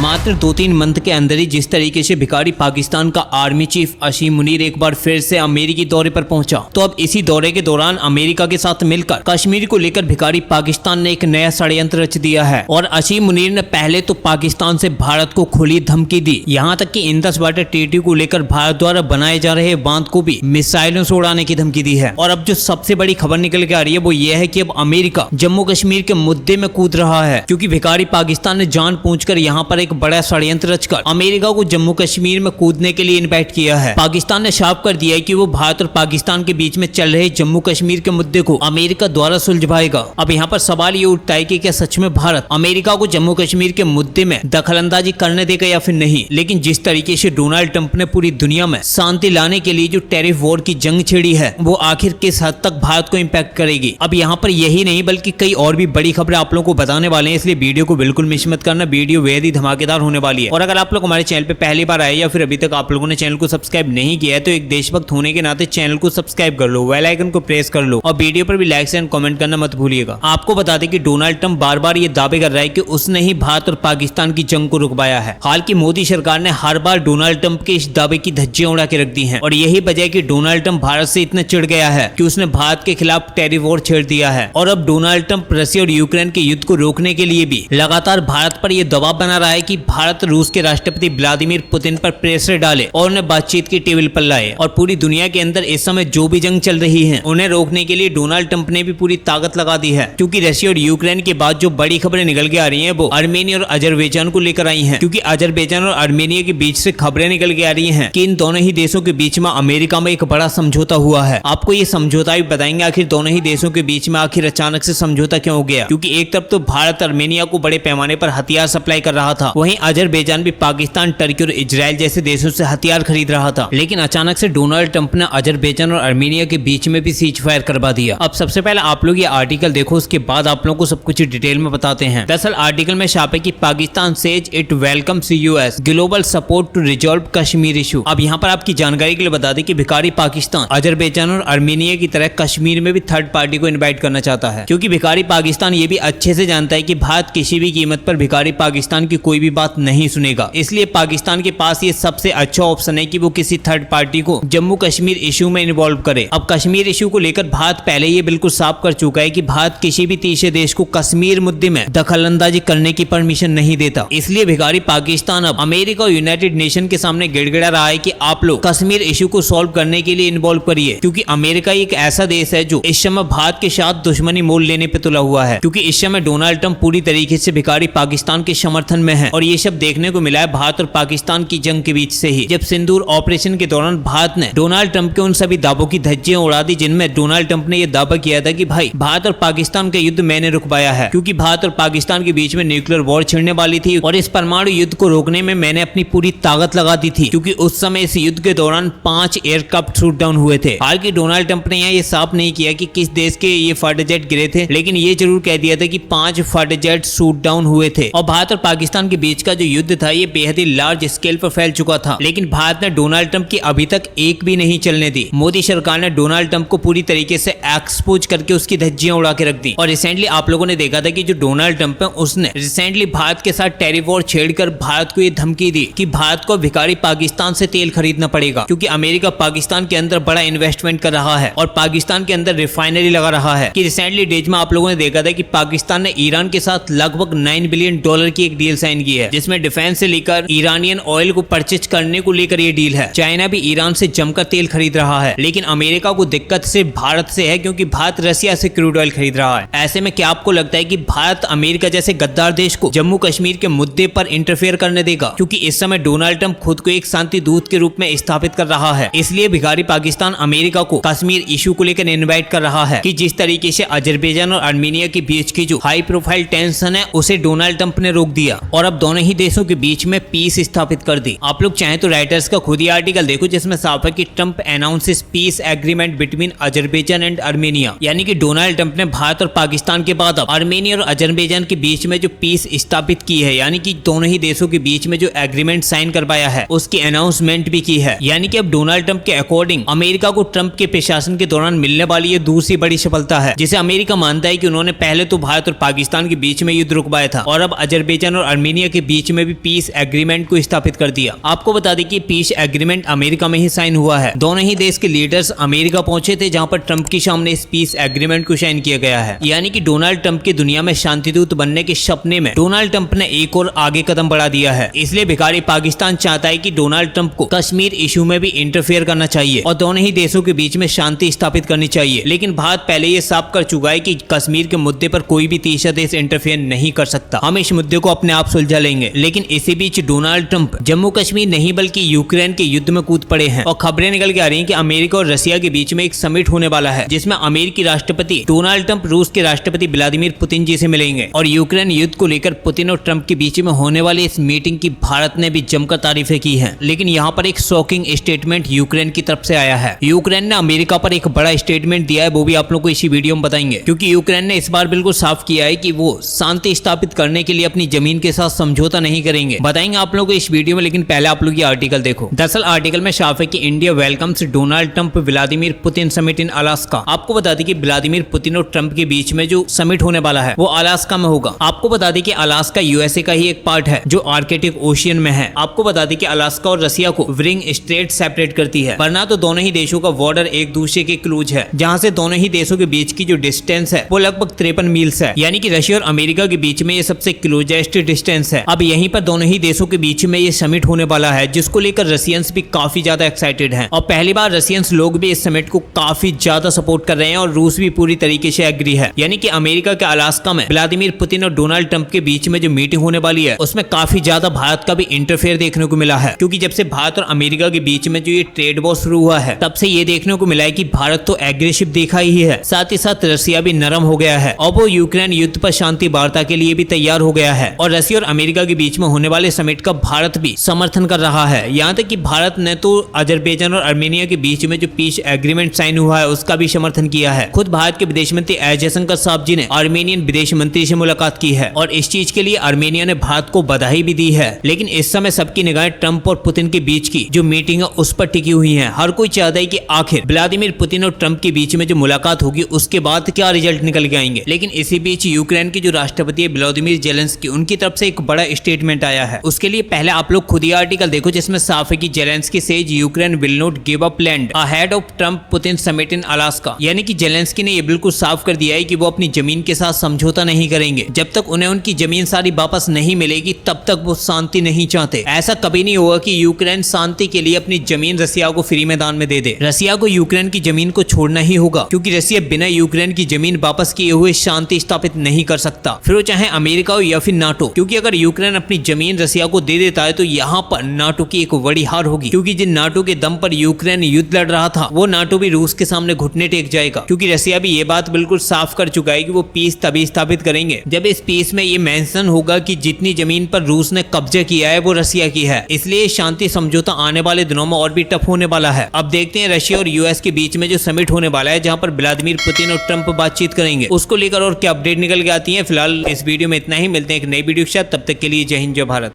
मात्र 2-3 मंथ के अंदर ही जिस तरीके से भिखारी पाकिस्तान का आर्मी चीफ असीम मुनीर एक बार फिर से अमेरिकी दौरे पर पहुंचा, तो अब इसी दौरे के दौरान अमेरिका के साथ मिलकर कश्मीर को लेकर भिखारी पाकिस्तान ने एक नया षड्यंत्र रच दिया है। और असीम मुनीर ने पहले तो पाकिस्तान से भारत को खुली धमकी दी, यहाँ तक कि इंडस वाटर ट्रीटी को लेकर भारत द्वारा बनाए जा रहे बांध को भी मिसाइलों से उड़ाने की धमकी दी है। और अब जो सबसे बड़ी खबर निकल के आ रही है वो ये है कि अब अमेरिका जम्मू कश्मीर के मुद्दे में कूद रहा है, क्योंकि भिखारी पाकिस्तान ने जानबूझकर यहाँ पर एक बड़ा षड्यंत्र रचकर अमेरिका को जम्मू कश्मीर में कूदने के लिए इनवाइट किया है। पाकिस्तान ने साफ कर दिया है कि वो भारत और पाकिस्तान के बीच में चल रहे जम्मू कश्मीर के मुद्दे को अमेरिका द्वारा सुलझाएगा। अब यहाँ पर सवाल ये उठता है कि क्या सच में भारत अमेरिका को जम्मू कश्मीर के मुद्दे में दखलंदाजी करने देगा या फिर नहीं। लेकिन जिस तरीके से डोनाल्ड ट्रंप ने पूरी दुनिया में शांति लाने के लिए जो टैरिफ वॉर की जंग छेड़ी है, वो आखिर किस हद तक भारत को इम्पैक्ट करेगी। अब यहाँ पर यही नहीं बल्कि कई और भी बड़ी खबरें आप लोगों को बताने वाले हैं, इसलिए वीडियो को बिल्कुल मिस मत करना। वीडियो बेहद ही धमाकेदार होने वाली है। और अगर आप लोग हमारे चैनल पे पहली बार आए या फिर अभी तक आप लोगों ने चैनल को सब्सक्राइब नहीं किया है, तो एक देशभक्त होने के नाते चैनल को सब्सक्राइब कर लो, बेल आइकन को प्रेस कर लो और वीडियो पर भी लाइक एंड कमेंट करना मत भूलिएगा। आपको बता दें कि डोनाल्ड ट्रंप बार बार ये दावे कर रहा है कि उसने ही भारत और पाकिस्तान की जंग को रुकवाया है। हाल की मोदी सरकार ने हर बार डोनाल्ड ट्रंप के इस दावे की धज्जियां उड़ा के रख दी हैं, और यही वजह है कि डोनाल्ड ट्रंप भारत से इतना चिढ़ गया है कि उसने भारत के खिलाफ टैरिफ वॉर छेड़ दिया है। और अब डोनाल्ड ट्रंप रशिया और यूक्रेन के युद्ध को रोकने के लिए भी लगातार भारत पर यह दबाव बना रहा है कि भारत रूस के राष्ट्रपति व्लादिमीर पुतिन पर प्रेशर डाले और उन्हें बातचीत की टेबल पर लाए। और पूरी दुनिया के अंदर इस समय जो भी जंग चल रही है उन्हें रोकने के लिए डोनाल्ड ट्रंप ने भी पूरी ताकत लगा दी है। क्योंकि रशिया और यूक्रेन के बाद जो बड़ी खबरें निकल के आ रही हैं वो आर्मेनिया और अजरबैजान को लेकर आई हैं, क्योंकि अजरबैजान और आर्मेनिया के बीच से खबरें निकल के आ रही हैं कि इन दोनों ही देशों के बीच में अमेरिका में एक बड़ा समझौता हुआ है। आपको ये समझौता भी बताएंगे आखिर दोनों ही देशों के बीच में आखिर अचानक से समझौता क्यों हो गया। क्योंकि एक तरफ तो भारत आर्मेनिया को बड़े पैमाने पर हथियार सप्लाई कर रहा था, वहीं अजरबैजान भी पाकिस्तान, टर्की और इजराइल जैसे देशों से हथियार खरीद रहा था। लेकिन अचानक से डोनाल्ड ट्रंप ने अजरबैजान और आर्मेनिया के बीच में भी सीज फायर करवा दिया। अब सबसे पहले आप लोग ये आर्टिकल देखो, उसके बाद आप लोगों को सब कुछ डिटेल में बताते हैं। दरअसल आर्टिकल में छापे कि Pakistan says it welcomes US global support to resolve Kashmir issue. अब यहाँ पर आपकी जानकारी के लिए बता दें कि भिखारी पाकिस्तान अजरबैजान और आर्मेनिया की तरह कश्मीर में भी थर्ड पार्टी को इनवाइट करना चाहता है, क्योंकि भिखारी पाकिस्तान ये भी अच्छे से जानता है कि भारत किसी भी कीमत पर भिखारी पाकिस्तान की कोई भी बात नहीं सुनेगा। इसलिए पाकिस्तान के पास ये सबसे अच्छा ऑप्शन है कि वो किसी थर्ड पार्टी को जम्मू कश्मीर इशू में इन्वॉल्व करे। अब कश्मीर इशू को लेकर भारत पहले ये बिल्कुल साफ कर चुका है कि भारत किसी भी तीसरे देश को कश्मीर मुद्दे में दखलंदाजी करने की परमिशन नहीं देता। इसलिए भिखारी पाकिस्तान अब अमेरिका और यूनाइटेड नेशन के सामने गिड़गिड़ा रहा है कि आप लोग कश्मीर इशू को सॉल्व करने के लिए इन्वॉल्व करिए, क्योंकि अमेरिका एक ऐसा देश है जो इस समय भारत के साथ दुश्मनी मोल लेने पे तुला हुआ है। क्योंकि इस समय डोनाल्ड ट्रंप पूरी तरीके से भिखारी पाकिस्तान के समर्थन में है, और ये सब देखने को मिला है भारत और पाकिस्तान की जंग के बीच से ही, जब सिंदूर ऑपरेशन के दौरान भारत ने डोनाल्ड ट्रंप के उन सभी दावों की धज्जियां उड़ा दी जिनमें डोनाल्ड ट्रंप ने यह दावा किया था कि भाई भारत और पाकिस्तान का युद्ध मैंने रुकवाया है, क्योंकि भारत और पाकिस्तान के बीच में न्यूक्लियर वॉर छिड़ने वाली थी और इस परमाणु युद्ध को रोकने में मैंने अपनी पूरी ताकत लगा दी थी। क्योंकि उस समय इस युद्ध के दौरान 5 एयरक्राफ्ट शूट डाउन हुए थे। हालांकि डोनाल्ड ट्रंप ने यहाँ ये साफ नहीं किया कि किस देश के ये फाइटर जेट गिरे थे, लेकिन ये जरूर कह दिया था कि 5 फाइटर जेट शूट डाउन हुए थे। और भारत और पाकिस्तान के बीच का जो युद्ध था ये बेहद ही लार्ज स्केल पर फैल चुका था, लेकिन भारत ने डोनाल्ड ट्रंप की अभी तक एक भी नहीं चलने दी। मोदी सरकार ने डोनाल्ड ट्रंप को पूरी तरीके से एक्सपोज करके उसकी धज्जियां उड़ा के रख दी। और रिसेंटली आप लोगों ने देखा था कि जो डोनाल्ड ट्रंप है उसने रिसेंटली भारत के साथ टैरिफ वॉर छेड़कर भारत को ये धमकी दी कि भारत को भिखारी पाकिस्तान से तेल खरीदना पड़ेगा, क्योंकि अमेरिका पाकिस्तान के अंदर बड़ा इन्वेस्टमेंट कर रहा है और पाकिस्तान के अंदर रिफाइनरी लगा रहा है। कि रिसेंटली डेज में आप लोगों ने देखा था कि पाकिस्तान ने ईरान के साथ लगभग $9 बिलियन की एक डील साइन की है, जिसमें डिफेंस से लेकर ईरानियन ऑयल को परचेज करने को लेकर ये डील है। चाइना भी ईरान से जमकर तेल खरीद रहा है, लेकिन अमेरिका को दिक्कत सिर्फ भारत से है, क्योंकि भारत रशिया से क्रूड ऑयल खरीद रहा है। ऐसे में क्या आपको लगता है कि भारत अमेरिका जैसे गद्दार देश को जम्मू कश्मीर के मुद्दे पर इंटरफेयर करने देगा? क्योंकि इस समय डोनाल्ड ट्रंप खुद को एक शांति दूत के रूप में स्थापित कर रहा है। इसलिए भिखारी पाकिस्तान अमेरिका को कश्मीर इशू को लेकर इनवाइट कर रहा है कि जिस तरीके से अजरबैजान और आर्मेनिया के बीच की जो हाई प्रोफाइल टेंशन है उसे डोनाल्ड ट्रंप ने रोक दिया और अब दोनों ही देशों के बीच में पीस स्थापित कर दी। आप लोग चाहें तो राइटर्स का खुद ही आर्टिकल देखो, जिसमें साफ है कि Trump announces piece agreement between Azerbaijan and Armenia. यानी कि डोनाल्ड ट्रंप ने भारत और पाकिस्तान के बाद अब आर्मेनिया और अजरबैजान के बीच में जो पीस स्थापित की है, यानी कि दोनों ही देशों के बीच में जो एग्रीमेंट साइन करवाया है उसकी अनाउंसमेंट भी की है। यानी कि अब डोनाल्ड ट्रंप के अकॉर्डिंग अमेरिका को ट्रंप के प्रशासन के दौरान मिलने वाली ये दूसरी बड़ी सफलता है, जिसे अमेरिका मानता है कि उन्होंने पहले तो भारत और पाकिस्तान के बीच में युद्ध रुकवाया था और अब अजरबैजान और आर्मेनिया के बीच में भी पीस एग्रीमेंट को स्थापित कर दिया। आपको बता दें कि पीस एग्रीमेंट अमेरिका में ही साइन हुआ है। दोनों ही देश के लीडर्स अमेरिका पहुंचे थे, जहां पर ट्रंप के सामने इस पीस एग्रीमेंट को साइन किया गया है। यानी कि डोनाल्ड ट्रंप की दुनिया में शांतिदूत बनने के सपने में डोनाल्ड ट्रंप ने एक और आगे कदम बढ़ा दिया है। इसलिए भिखारी पाकिस्तान चाहता है कि डोनाल्ड ट्रंप को कश्मीर इशू में भी इंटरफेयर करना चाहिए और दोनों ही देशों के बीच में शांति स्थापित करनी चाहिए। लेकिन भारत पहले ये साफ कर चुका है कि कश्मीर के मुद्दे पर कोई भी तीसरा देश इंटरफेयर नहीं कर सकता। हम इस मुद्दे को अपने आप सुलझा लेंगे। लेकिन इसी बीच डोनाल्ड ट्रंप जम्मू कश्मीर नहीं बल्कि यूक्रेन के युद्ध में कूद पड़े हैं और खबरें निकल के आ रही हैं कि अमेरिका और रसिया के बीच में एक समिट होने वाला है, जिसमें अमेरिकी राष्ट्रपति डोनाल्ड ट्रंप रूस के राष्ट्रपति व्लादिमीर पुतिन जी से मिलेंगे। और यूक्रेन युद्ध को लेकर पुतिन और ट्रंप के बीच में होने वाली इस मीटिंग की भारत ने भी जमकर तारीफें की है। लेकिन यहाँ पर एक शॉकिंग स्टेटमेंट यूक्रेन की तरफ से आया है। यूक्रेन ने अमेरिका पर एक बड़ा स्टेटमेंट दिया है, वो भी आप लोग को इसी वीडियो में बताएंगे, क्योंकि यूक्रेन ने इस बार बिल्कुल साफ किया है कि वो शांति स्थापित करने के लिए अपनी जमीन के साथ समझौता नहीं करेंगे। बताएंगे आप लोगों को इस वीडियो में, लेकिन पहले आप लोग ये आर्टिकल देखो। दरअसल आर्टिकल में साफ है कि India welcomes Donald Trump Vladimir Putin summit in Alaska. आपको बता दें कि व्लादिमीर पुतिन और ट्रंप के बीच में जो समिट होने वाला है वो अलास्का में होगा। आपको बता दें कि अलास्का यूएसए का ही एक पार्ट है जो आर्कटिक ओशियन में है। आपको बता दें कि अलास्का और रसिया को विरिंग स्ट्रेट सेपरेट करती है, वरना तो दोनों ही देशों का बॉर्डर एक दूसरे के क्लोज है, जहां से दोनों ही देशों के बीच की जो डिस्टेंस है वो लगभग 53 मील्स है। यानी कि रशिया और अमेरिका के बीच में ये सबसे क्लोजेस्ट डिस्टेंस है। अब यहीं पर दोनों ही देशों के बीच में ये समिट होने वाला है, जिसको लेकर रशियंस भी काफी ज्यादा एक्साइटेड हैं और पहली बार रशियंस लोग भी इस समिट को काफी ज्यादा सपोर्ट कर रहे हैं और रूस भी पूरी तरीके से एग्री है। यानी कि अमेरिका के अलास्का में व्लादिमीर पुतिन और डोनाल्ड ट्रंप के बीच में जो मीटिंग होने वाली है उसमें काफी ज्यादा भारत का भी इंटरफेयर देखने को मिला है, क्योंकि जब से भारत और अमेरिका के बीच में जो ये ट्रेड वॉर शुरू हुआ है तब से ये देखने को मिला है कि भारत तो एग्रेसिव दिखा ही है, साथ ही साथ रसिया भी नरम हो गया है और वो यूक्रेन युद्ध पर शांति वार्ता के लिए भी तैयार हो गया है। और रसिया और अमेरिका के बीच में होने वाले समिट का भारत भी समर्थन कर रहा है। यहाँ तक कि भारत ने तो अजरबैजान और आर्मेनिया के बीच में जो पीस एग्रीमेंट साइन हुआ है उसका भी समर्थन किया है। खुद भारत के विदेश मंत्री एस जयशंकर साहब जी ने आर्मेनियन विदेश मंत्री से मुलाकात की है और इस चीज के लिए आर्मेनिया ने भारत को बधाई भी दी है। लेकिन इस समय सबकी निगाहें ट्रंप और पुतिन के बीच की जो मीटिंग है उस पर टिकी हुई है। हर कोई चाहता है कि आखिर व्लादिमीर पुतिन और ट्रंप के बीच में जो मुलाकात होगी उसके बाद क्या रिजल्ट निकल के आएंगे। लेकिन इसी बीच यूक्रेन के जो राष्ट्रपति है व्लादिमीर जेलेंस्की, उनकी तरफ से एक बड़ा स्टेटमेंट आया है। उसके लिए पहले आप लोग खुद ही आर्टिकल देखो, जिसमें साफ है कि Zelensky says Ukraine will not give up land ahead of Trump Putin summit in Alaska. यानी कि जेलेंस्की ने ये बिल्कुल साफ कर दिया है कि वो अपनी जमीन के साथ समझौता नहीं करेंगे। जब तक उन्हें उनकी जमीन सारी वापस नहीं मिलेगी तब तक वो शांति नहीं चाहते। ऐसा कभी नहीं होगा कि यूक्रेन शांति के लिए अपनी जमीन रसिया को फ्री मैदान में दे दे। रसिया को यूक्रेन की जमीन को छोड़ना ही होगा, क्योंकि रसिया बिना यूक्रेन की जमीन वापस किए हुए शांति स्थापित नहीं कर सकता, फिर वो चाहे अमेरिका हो या फिर नाटो। क्योंकि अगर यूक्रेन अपनी जमीन रसिया को दे देता है तो यहाँ पर नाटो की एक बड़ी हार होगी, क्योंकि जिन नाटो के दम पर यूक्रेन युद्ध लड़ रहा था वो नाटो भी रूस के सामने घुटने टेक जाएगा। क्योंकि रसिया भी ये बात बिल्कुल साफ कर चुका है कि वो पीस तभी स्थापित करेंगे जब इस पीस में ये मेंशन होगा कि जितनी जमीन पर रूस ने कब्जा किया है वो रसिया की है। इसलिए शांति समझौता आने वाले दिनों में और भी टफ होने वाला है। अब देखते हैं रशिया और यूएस के बीच में जो समिट होने वाला है, जहां पर व्लादिमीर पुतिन और ट्रंप बातचीत करेंगे, उसको लेकर और क्या अपडेट निकल के आती है। फिलहाल इस वीडियो में इतना ही, मिलते हैं एक नई वीडियो के साथ, तब तक के लिए जय हिंद जय भारत।